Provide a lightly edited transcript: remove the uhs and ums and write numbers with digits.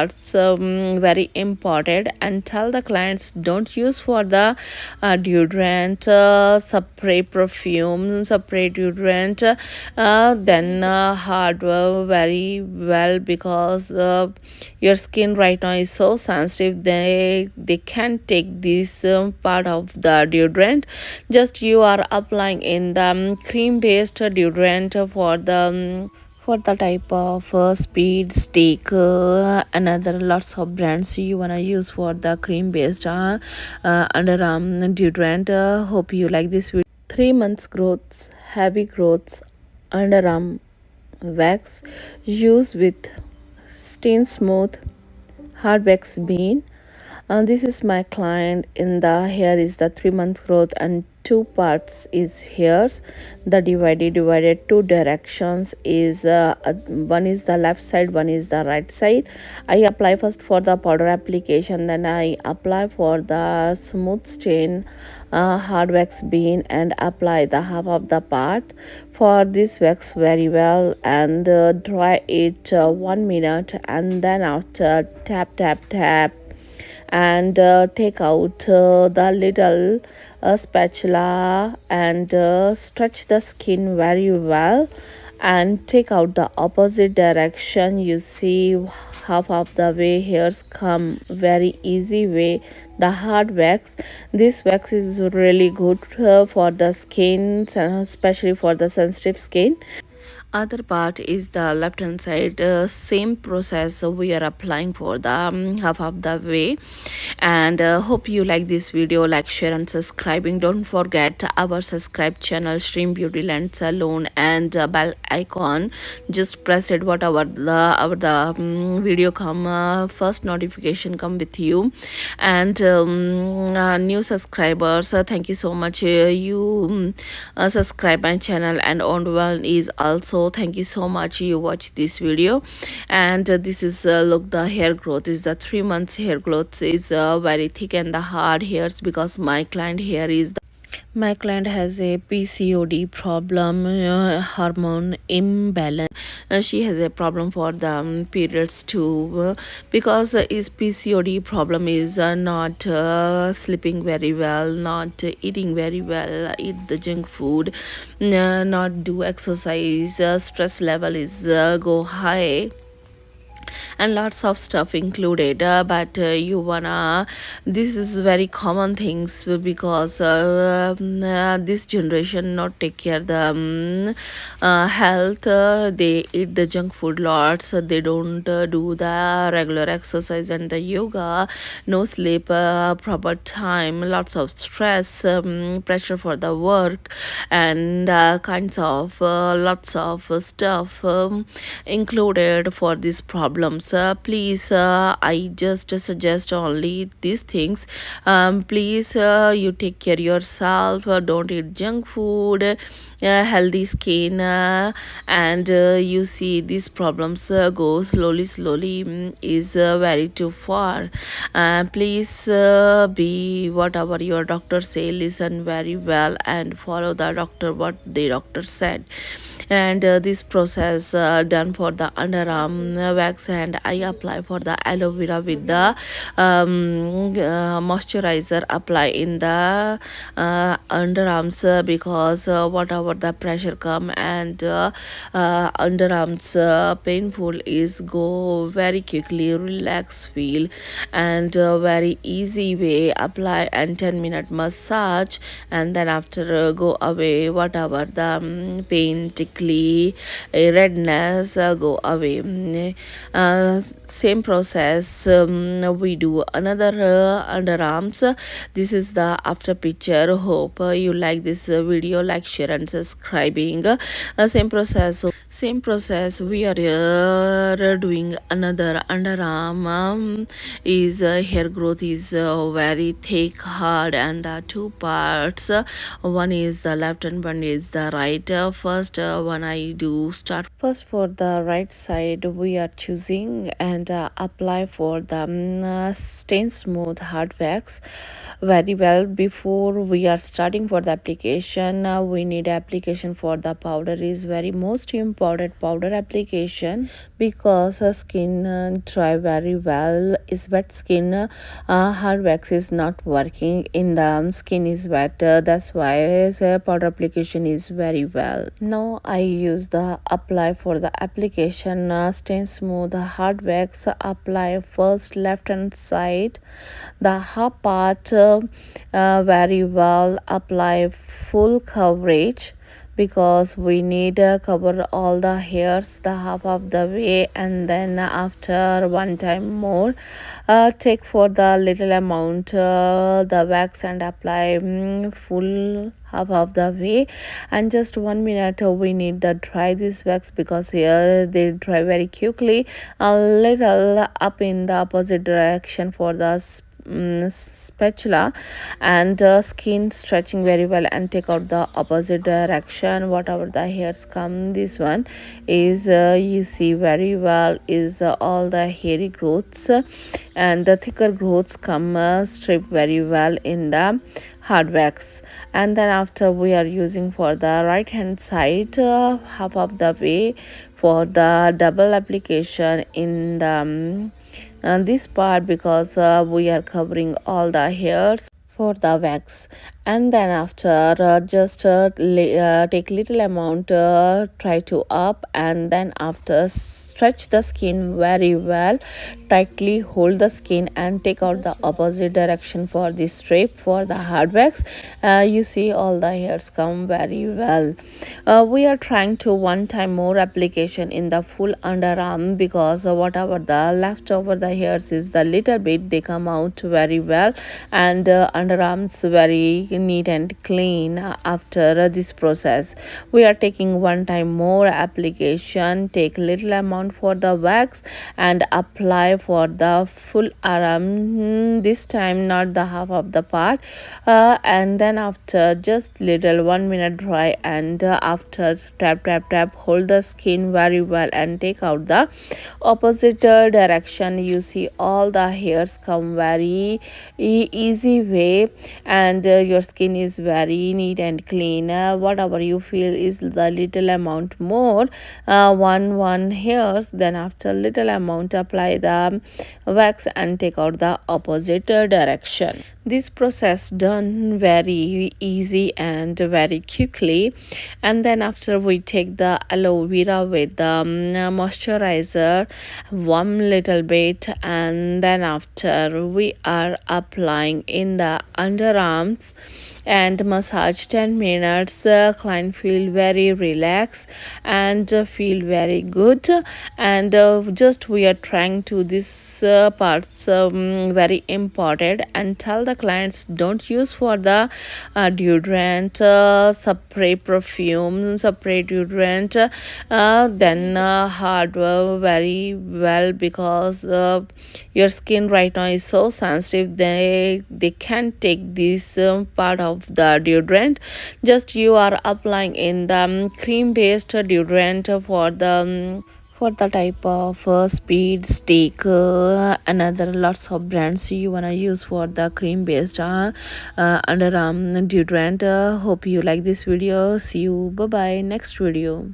It's very important, and tell the clients don't use for the deodorant, spray perfume, spray deodorant, then hard very well, because your skin right now is so sensitive, they can't take this part of the deodorant. Just you are applying in the cream based deodorant for the type of speed stick, another lots of brands you wanna use for the cream based underarm deodorant. Hope you like this video. 3 months growths, heavy growths, underarm wax, use with SATIN SMOOTH hard wax bean. This is my client. In the hair is the 3 months growth, and two parts is hairs. The divided two directions is one is the left side, one is the right side. I apply first for the powder application, then I apply for the smooth stain hard wax bean, and apply the half of the part. For this wax very well, and dry it 1 minute, and then after tap and take out the little spatula, and stretch the skin very well, and take out the opposite direction. You see half of the way hairs come very easy way. The hard wax, this wax is really good for the skin, especially for the sensitive skin. Other part is the left hand side, same process we are applying for the half of the way. And hope you like this video. Like, share and subscribing. Don't forget our subscribe channel Shreembeautylandsalon, and bell icon, just press it. Whatever the video come, first notification come with you. And new subscribers, thank you so much. You subscribe my channel, and on one is also thank you so much you watch this video. And this is look, the hair growth is the 3 months hair growth is very thick, and the hard hairs, because my client hair is my client has a PCOD problem, hormone imbalance. She has a problem for the periods too, because his PCOD problem is not sleeping very well, not eating very well, eat the junk food, not do exercise, stress level is go high, and lots of stuff included. But you wanna, this is very common things, because this generation not take care the health. They eat the junk food lots, they don't do the regular exercise and the yoga, no sleep proper time, lots of stress, pressure for the work, and kinds of lots of stuff included for these problems. Please, I just suggest only these things. Please, you take care yourself, don't eat junk food, healthy skin, and you see these problems go slowly is very too far. Please, be whatever your doctor say, listen very well and follow the doctor what the doctor said. And this process done for the underarm wax, and I apply for the aloe vera with the moisturizer apply in the underarms, because whatever the pressure come, and underarms painful is go very quickly, relax feel, and very easy way apply, and 10-minute massage, and then after go away whatever the pain, tickly, redness go away. Same process we do another underarms. This is the after picture. Hope you like this video. Like, share and subscribing. Same process we are doing another underarm. Is hair growth is very thick, hard, and the two parts, one is the left and one is the right. First one I do start. First, for the right side, we are choosing and apply for the SATIN Smooth hard wax very well. Before we are starting for the application, we need application for the powder is very most important powder application, because skin dry very well is wet skin, hard wax is not working in the skin is wet, that's why powder application is very well. Now I use the apply for the application, SATIN Smooth hard wax. Apply first left hand side the half part very well. Apply full coverage, because we need cover all the hairs the half of the way, and then after one time more take for the little amount the wax and apply full half of the way, and just 1 minute we need the dry this wax, because here they dry very quickly. A little up in the opposite direction for the spatula, and skin stretching very well, and take out the opposite direction whatever the hairs come. This one is you see very well is all the hairy growths, and the thicker growths come strip very well in the hard wax. And then after we are using for the right hand side half of the way for the double application in the this part, because we are covering all the hairs for the wax. And then after just take little amount, try to up, and then after stretch the skin very well, tightly hold the skin and take out the opposite direction for this strip for the hard wax. You see all the hairs come very well. We are trying to one time more application in the full underarm, because whatever the leftover the hairs is the little bit they come out very well, and underarms very neat and clean after this process. We are taking one time more application, take little amount for the wax and apply for the full arm, this time not the half of the part, and then after just little 1 minute dry, and after tap hold the skin very well and take out the opposite direction. You see all the hairs come very easy way, and your skin is very neat and clean. Whatever you feel is the little amount more, one hairs, then after little amount apply the wax and take out the opposite direction. This process done very easy and very quickly. And then after we take the aloe vera with the moisturizer, warm little bit, and then after we are applying in the underarms and massage 10 minutes. Client feel very relaxed and feel very good, and just we are trying to this parts very important, and tell the clients don't use for the deodorant, spray perfume, spray deodorant, then hard very well, because your skin right now is so sensitive, they can't take this part of the deodorant. Just you are applying in the cream based deodorant for the type of speed stick, another lots of brands you wanna use for the cream based underarm deodorant. Hope you like this video. See you, bye bye, next video.